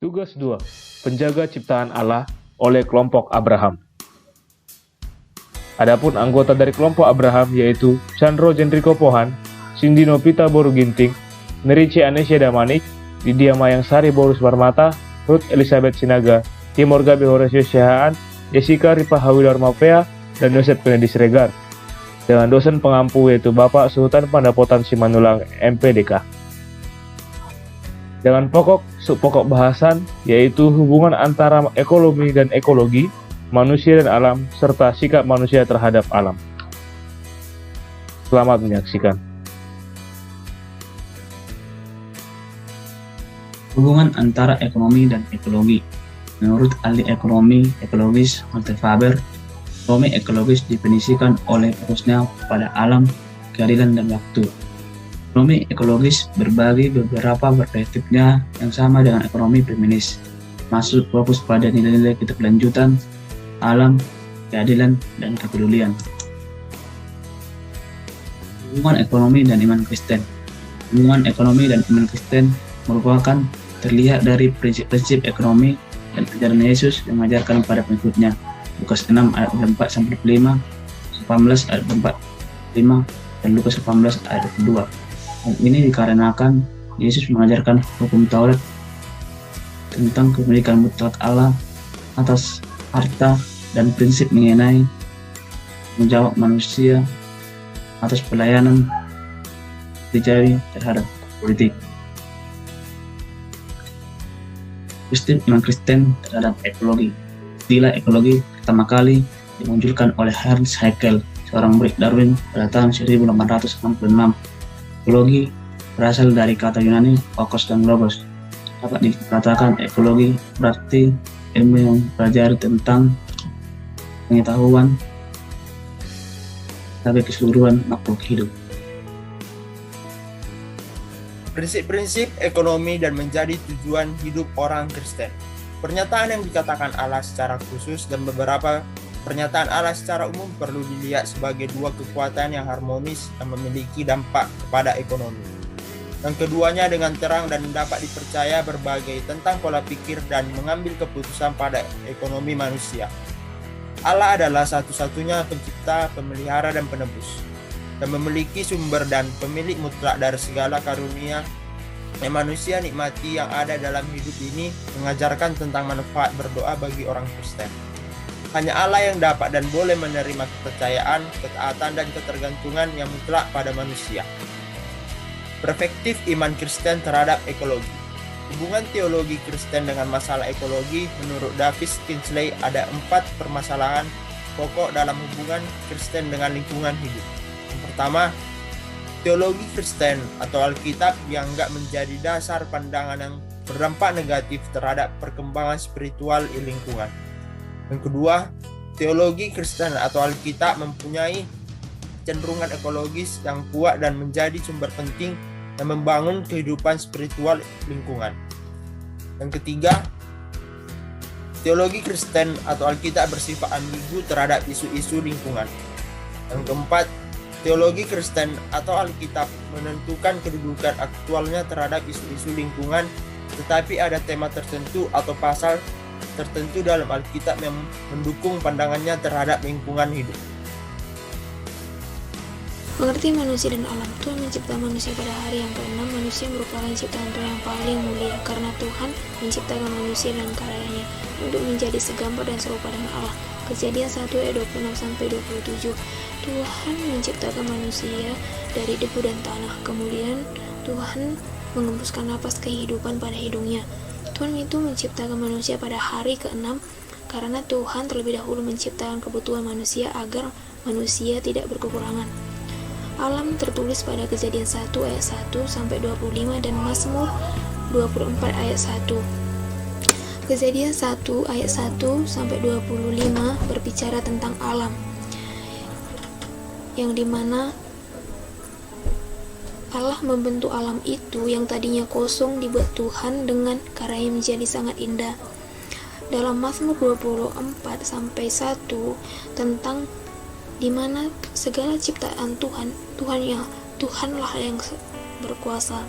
Tugas 2. Penjaga ciptaan Allah oleh kelompok Abraham. Adapun anggota dari kelompok Abraham yaitu Chandro Jendriko Pohan, Sindino Pita Boru Ginting, Nerice Anesia Damanik, Lydia Mayang Sari Borus Warmata, Ruth Elizabeth Sinaga, Timur Gabe Horatio Syahaan, Jessica Ripa Hawidar Mapea, dan Yosep Kennedy Siregar. Dengan dosen pengampu yaitu Bapak Sultan Pandapotan Simanulang MPDK. Dengan subpokok bahasan yaitu hubungan antara ekonomi dan ekologi, manusia dan alam, serta sikap manusia terhadap alam. Selamat menyaksikan. Hubungan antara ekonomi dan ekologi. Menurut ahli ekonomi ekologis Walter Faber, ekonomi ekologis definisikan oleh fokusnya pada alam, keadilan, dan waktu. Ekonomi ekologis berbagi beberapa perspektifnya yang sama dengan ekonomi feminis, masuk fokus pada nilai-nilai keberlanjutan, alam, keadilan, dan kepedulian. Hubungan ekonomi dan iman Kristen. Hubungan ekonomi dan iman Kristen merupakan terlihat dari prinsip-prinsip ekonomi dan ajaran Yesus yang mengajarkan pada pengikutnya. Lukas 6 ayat 4-5, 18 ayat 4-5, dan Lukas 18 ayat 2. Hal ini dikarenakan Yesus mengajarkan hukum Taurat tentang kepemilikan mutlak Allah atas harta dan prinsip mengenai menjawab manusia atas pelayanan dicari terhadap politik. Prinsip iman Kristen terhadap ekologi. Istilah ekologi pertama kali dimunculkan oleh Ernst Haeckel, seorang murid Darwin pada tahun 1866. Ekologi berasal dari kata Yunani okos dan logos. Dapat dikatakan ekologi berarti ilmu yang belajar tentang pengetahuan sebagai keseluruhan makhluk hidup. Prinsip-prinsip ekonomi dan menjadi tujuan hidup orang Kristen. Pernyataan yang dikatakan Allah secara khusus dan beberapa pernyataan Allah secara umum perlu dilihat sebagai dua kekuatan yang harmonis yang memiliki dampak kepada ekonomi. Yang keduanya dengan terang dan dapat dipercaya berbagai tentang pola pikir dan mengambil keputusan pada ekonomi manusia. Allah adalah satu-satunya pencipta, pemelihara, dan penebus, dan memiliki sumber dan pemilik mutlak dari segala karunia yang manusia nikmati yang ada dalam hidup ini, mengajarkan tentang manfaat berdoa bagi orang Kristen. Hanya Allah yang dapat dan boleh menerima kepercayaan, ketaatan, dan ketergantungan yang mutlak pada manusia. Perspektif iman Kristen terhadap ekologi. Hubungan teologi Kristen dengan masalah ekologi. Menurut Davis Kinsley ada 4 permasalahan pokok dalam hubungan Kristen dengan lingkungan hidup. Yang pertama, teologi Kristen atau Alkitab dianggap menjadi dasar pandangan yang berdampak negatif terhadap perkembangan spiritual lingkungan. Yang kedua, teologi Kristen atau Alkitab mempunyai cenderungan ekologis yang kuat dan menjadi sumber penting yang membangun kehidupan spiritual lingkungan. Yang ketiga, teologi Kristen atau Alkitab bersifat ambigu terhadap isu-isu lingkungan. Yang keempat, teologi Kristen atau Alkitab menentukan kedudukan aktualnya terhadap isu-isu lingkungan, tetapi ada tema tertentu atau pasal tertentu dalam Alkitab yang mendukung pandangannya terhadap lingkungan hidup. Mengerti manusia dan alam. Tuhan mencipta manusia pada hari yang ke-6. Manusia merupakan ciptaan Tuhan yang paling mulia, karena Tuhan menciptakan manusia dalam karyanya untuk menjadi segambar dan serupa dengan Allah. Kejadian 1 ayat 26-27. Tuhan menciptakan manusia dari debu dan tanah. Kemudian Tuhan mengembuskan napas kehidupan pada hidungnya. Tuhan itu menciptakan manusia pada hari ke-6 karena Tuhan terlebih dahulu menciptakan kebutuhan manusia agar manusia tidak berkekurangan. Alam tertulis pada Kejadian 1 ayat 1-25 dan Mazmur 24 ayat 1. Kejadian 1 ayat 1-25 berbicara tentang alam, yang dimana Allah membentuk alam itu yang tadinya kosong dibuat Tuhan dengan karyanya menjadi sangat indah. Dalam Mazmur 24-1 tentang dimana segala ciptaan Tuhanlah yang berkuasa.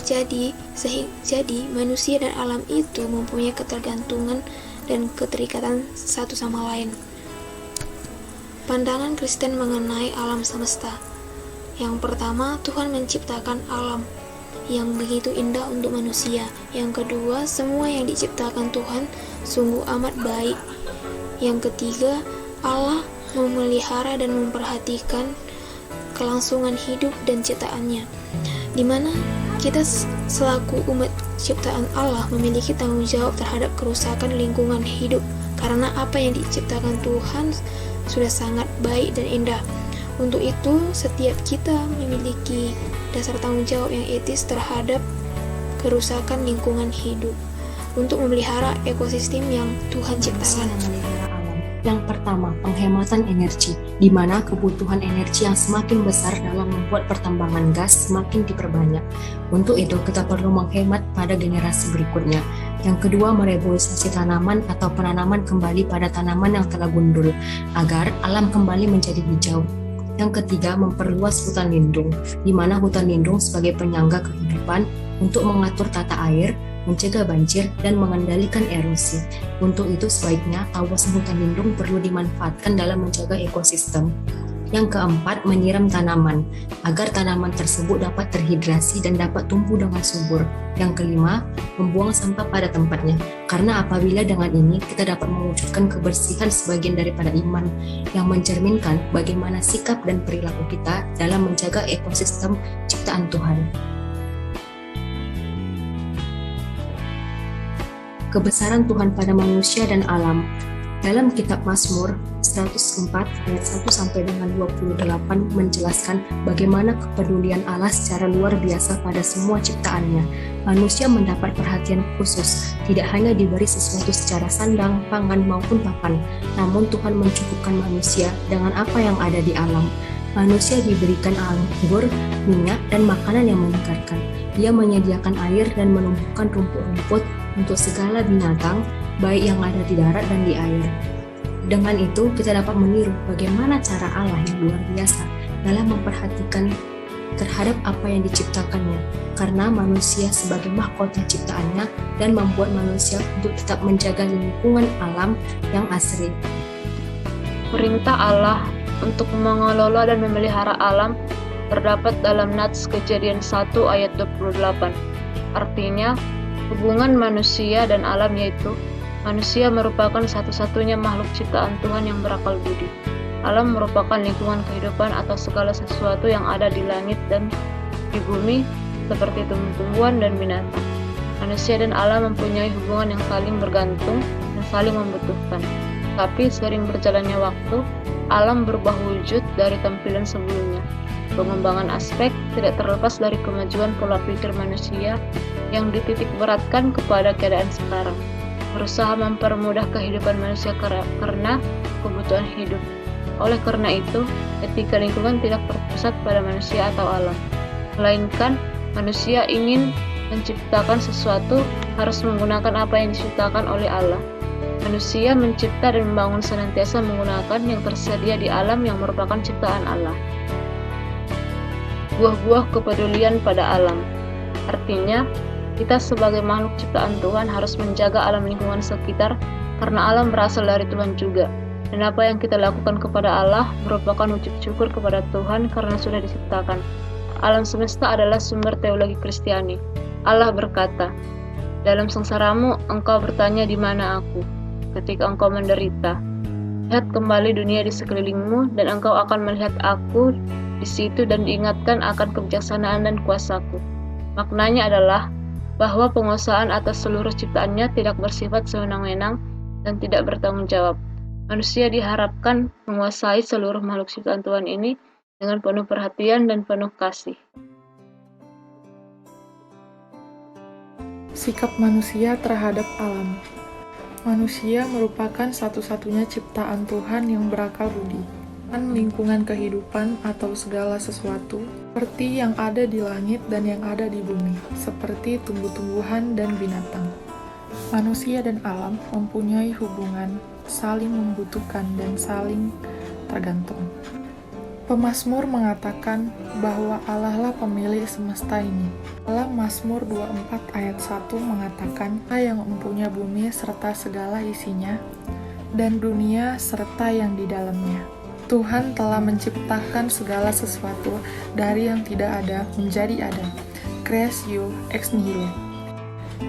Jadi manusia dan alam itu mempunyai ketergantungan dan keterikatan satu sama lain. Pandangan Kristen mengenai alam semesta. Yang pertama, Tuhan menciptakan alam yang begitu indah untuk manusia. Yang kedua, semua yang diciptakan Tuhan sungguh amat baik. Yang ketiga, Allah memelihara dan memperhatikan kelangsungan hidup dan ciptaannya, di mana kita selaku umat ciptaan Allah memiliki tanggung jawab terhadap kerusakan lingkungan hidup, karena apa yang diciptakan Tuhan sudah sangat baik dan indah. Untuk itu, setiap kita memiliki dasar tanggung jawab yang etis terhadap kerusakan lingkungan hidup untuk memelihara ekosistem yang Tuhan ciptakan. Yang pertama, penghematan energi, di mana kebutuhan energi yang semakin besar dalam membuat pertambangan gas semakin diperbanyak. Untuk itu, kita perlu menghemat pada generasi berikutnya. Yang kedua, mereboisasi tanaman atau penanaman kembali pada tanaman yang telah gundul, agar alam kembali menjadi hijau. Yang ketiga, memperluas hutan lindung, di mana hutan lindung sebagai penyangga kehidupan untuk mengatur tata air, mencegah banjir, dan mengendalikan erosi. Untuk itu, sebaiknya kawasan hutan lindung perlu dimanfaatkan dalam menjaga ekosistem. Yang keempat, menyiram tanaman, agar tanaman tersebut dapat terhidrasi dan dapat tumbuh dengan subur. Yang kelima, membuang sampah pada tempatnya, karena apabila dengan ini kita dapat mewujudkan kebersihan sebagian daripada iman, yang mencerminkan bagaimana sikap dan perilaku kita dalam menjaga ekosistem ciptaan Tuhan. Kebesaran Tuhan pada manusia dan alam. Dalam kitab Mazmur 104 ayat 1 sampai dengan 28 menjelaskan bagaimana kepedulian Allah secara luar biasa pada semua ciptaannya. Manusia mendapat perhatian khusus, tidak hanya diberi sesuatu secara sandang, pangan maupun papan, namun Tuhan mencukupkan manusia dengan apa yang ada di alam. Manusia diberikan anggur, minyak, dan makanan yang menyegarkan. Dia menyediakan air dan menumbuhkan rumput-rumput untuk segala binatang, baik yang ada di darat dan di air. Dengan itu, kita dapat meniru bagaimana cara Allah yang luar biasa dalam memperhatikan terhadap apa yang diciptakannya, karena manusia sebagai mahkota ciptaannya dan membuat manusia untuk tetap menjaga lingkungan alam yang asri. Perintah Allah untuk mengelola dan memelihara alam terdapat dalam Nats Kejadian 1 ayat 28. Artinya, hubungan manusia dan alam, yaitu manusia merupakan satu-satunya makhluk ciptaan Tuhan yang berakal budi. Alam merupakan lingkungan kehidupan atau segala sesuatu yang ada di langit dan di bumi, seperti tumbuh-tumbuhan dan binatang. Manusia dan alam mempunyai hubungan yang saling bergantung dan saling membutuhkan. Tapi sering berjalannya waktu, alam berubah wujud dari tampilan sebelumnya. Pengembangan aspek tidak terlepas dari kemajuan pola pikir manusia yang dititik beratkan kepada keadaan sekarang, berusaha mempermudah kehidupan manusia karena kebutuhan hidup. Oleh karena itu, etika lingkungan tidak terpusat pada manusia atau alam, melainkan manusia ingin menciptakan sesuatu harus menggunakan apa yang diciptakan oleh Allah. Manusia mencipta dan membangun senantiasa menggunakan yang tersedia di alam yang merupakan ciptaan Allah. Buah-buah kepedulian pada alam. Artinya, kita sebagai makhluk ciptaan Tuhan harus menjaga alam lingkungan sekitar karena alam berasal dari Tuhan juga. Dan apa yang kita lakukan kepada Allah merupakan wujud syukur kepada Tuhan karena sudah diciptakan. Alam semesta adalah sumber teologi Kristiani. Allah berkata, "Dalam sengsaramu engkau bertanya di mana aku. Ketika engkau menderita, lihat kembali dunia di sekelilingmu dan engkau akan melihat aku di situ dan diingatkan akan kebijaksanaan dan kuasaku." Maknanya adalah bahwa penguasaan atas seluruh ciptaannya tidak bersifat sewenang-wenang dan tidak bertanggung jawab. Manusia diharapkan menguasai seluruh makhluk ciptaan Tuhan ini dengan penuh perhatian dan penuh kasih. Sikap manusia terhadap alam. Manusia merupakan satu-satunya ciptaan Tuhan yang berakal budi. Lingkungan kehidupan atau segala sesuatu seperti yang ada di langit dan yang ada di bumi, seperti tumbuh-tumbuhan dan binatang. Manusia dan alam mempunyai hubungan saling membutuhkan dan saling tergantung. Pemazmur mengatakan bahwa Allah lah pemilik semesta ini. Dalam Mazmur 24 ayat 1 mengatakan, Allah yang mempunyai bumi serta segala isinya, dan dunia serta yang di dalamnya. Tuhan telah menciptakan segala sesuatu dari yang tidak ada menjadi ada. Creatio ex nihilo.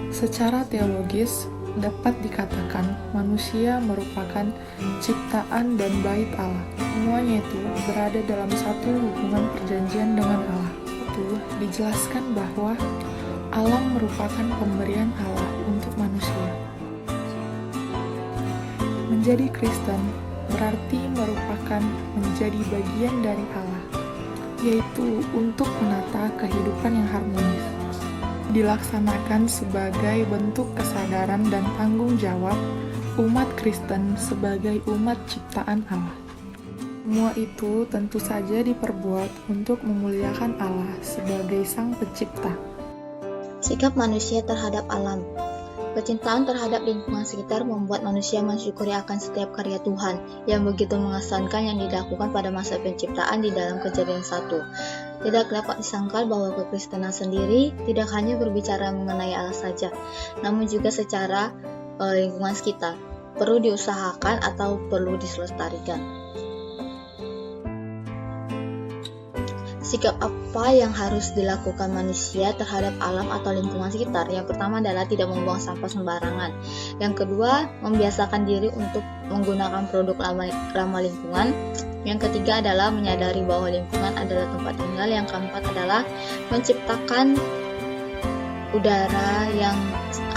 Secara teologis, dapat dikatakan manusia merupakan ciptaan dan bait Allah. Semuanya itu berada dalam satu hubungan perjanjian dengan Allah. Itu dijelaskan bahwa alam merupakan pemberian Allah untuk manusia. Menjadi Kristen berarti merupakan menjadi bagian dari Allah, yaitu untuk menata kehidupan yang harmonis. Dilaksanakan sebagai bentuk kesadaran dan tanggung jawab umat Kristen sebagai umat ciptaan Allah. Semua itu tentu saja diperbuat untuk memuliakan Allah sebagai Sang Pencipta. Sikap manusia terhadap alam. Kecintaan terhadap lingkungan sekitar membuat manusia mensyukuri akan setiap karya Tuhan yang begitu mengesankan yang dilakukan pada masa penciptaan di dalam Kejadian 1. Tidak dapat disangkal bahwa kekristenan sendiri tidak hanya berbicara mengenai Allah saja, namun juga secara lingkungan sekitar, perlu diusahakan atau perlu dilestarikan. Sikap apa yang harus dilakukan manusia terhadap alam atau lingkungan sekitar? Yang pertama adalah tidak membuang sampah sembarangan. Yang kedua, membiasakan diri untuk menggunakan produk ramah lingkungan. Yang ketiga adalah menyadari bahwa lingkungan adalah tempat tinggal. Yang keempat adalah menciptakan udara yang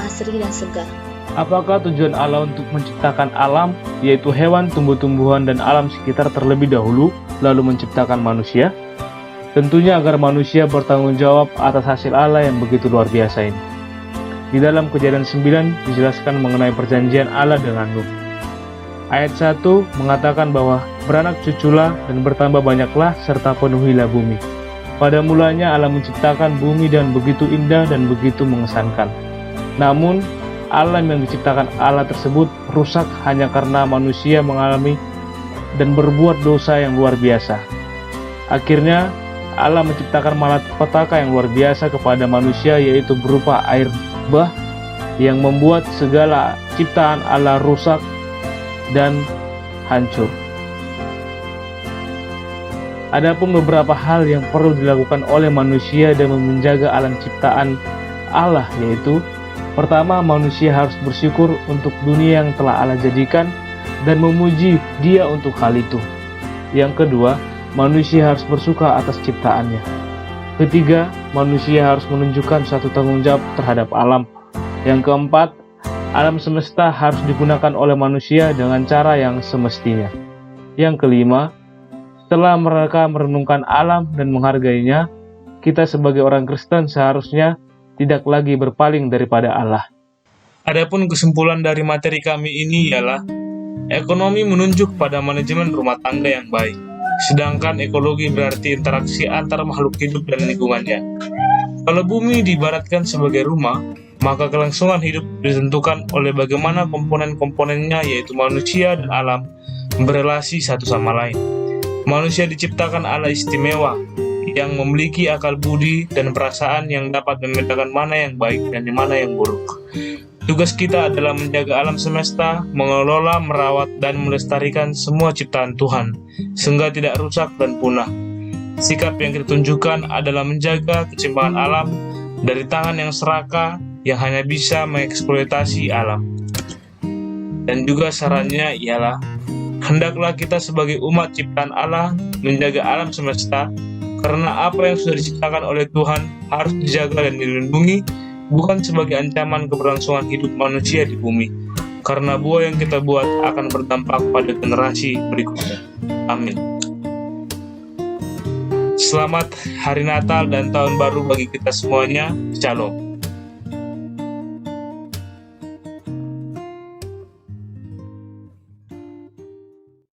asri dan segar. Apakah tujuan Allah untuk menciptakan alam, yaitu hewan, tumbuh-tumbuhan, dan alam sekitar terlebih dahulu, lalu menciptakan manusia? Tentunya agar manusia bertanggung jawab atas hasil Allah yang begitu luar biasa ini. Di dalam Kejadian 9 dijelaskan mengenai perjanjian Allah dengan Nuh. Ayat 1 mengatakan bahwa beranak cuculah dan bertambah banyaklah serta penuhilah bumi. Pada mulanya Allah menciptakan bumi dan begitu indah dan begitu mengesankan. Namun alam yang diciptakan Allah tersebut rusak hanya karena manusia mengalami dan berbuat dosa yang luar biasa. Akhirnya Allah menciptakan malapetaka yang luar biasa kepada manusia, yaitu berupa air bah yang membuat segala ciptaan Allah rusak dan hancur. Adapun beberapa hal yang perlu dilakukan oleh manusia demi menjaga alam ciptaan Allah, yaitu pertama, manusia harus bersyukur untuk dunia yang telah Allah jadikan dan memuji Dia untuk hal itu. Yang kedua, manusia harus bersuka atas ciptaannya. Ketiga, manusia harus menunjukkan suatu tanggung jawab terhadap alam. Yang keempat, alam semesta harus digunakan oleh manusia dengan cara yang semestinya. Yang kelima, setelah mereka merenungkan alam dan menghargainya, kita sebagai orang Kristen seharusnya tidak lagi berpaling daripada Allah. Adapun kesimpulan dari materi kami ini ialah ekonomi menunjuk pada manajemen rumah tangga yang baik. Sedangkan ekologi berarti interaksi antar makhluk hidup dan lingkungannya. Kalau bumi diibaratkan sebagai rumah, maka kelangsungan hidup ditentukan oleh bagaimana komponen-komponennya, yaitu manusia dan alam, berelasi satu sama lain. Manusia diciptakan Allah istimewa, yang memiliki akal budi dan perasaan yang dapat membedakan mana yang baik dan mana yang buruk. Tugas kita adalah menjaga alam semesta, mengelola, merawat, dan melestarikan semua ciptaan Tuhan, sehingga tidak rusak dan punah. Sikap yang kita tunjukkan adalah menjaga keseimbangan alam dari tangan yang serakah yang hanya bisa mengeksploitasi alam. Dan juga sarannya ialah, hendaklah kita sebagai umat ciptaan Allah menjaga alam semesta, karena apa yang sudah diciptakan oleh Tuhan harus dijaga dan dilindungi, bukan sebagai ancaman keberlangsungan hidup manusia di bumi, karena buah yang kita buat akan berdampak pada generasi berikutnya. Amin. Selamat Hari Natal dan Tahun Baru bagi kita semuanya. Shalom.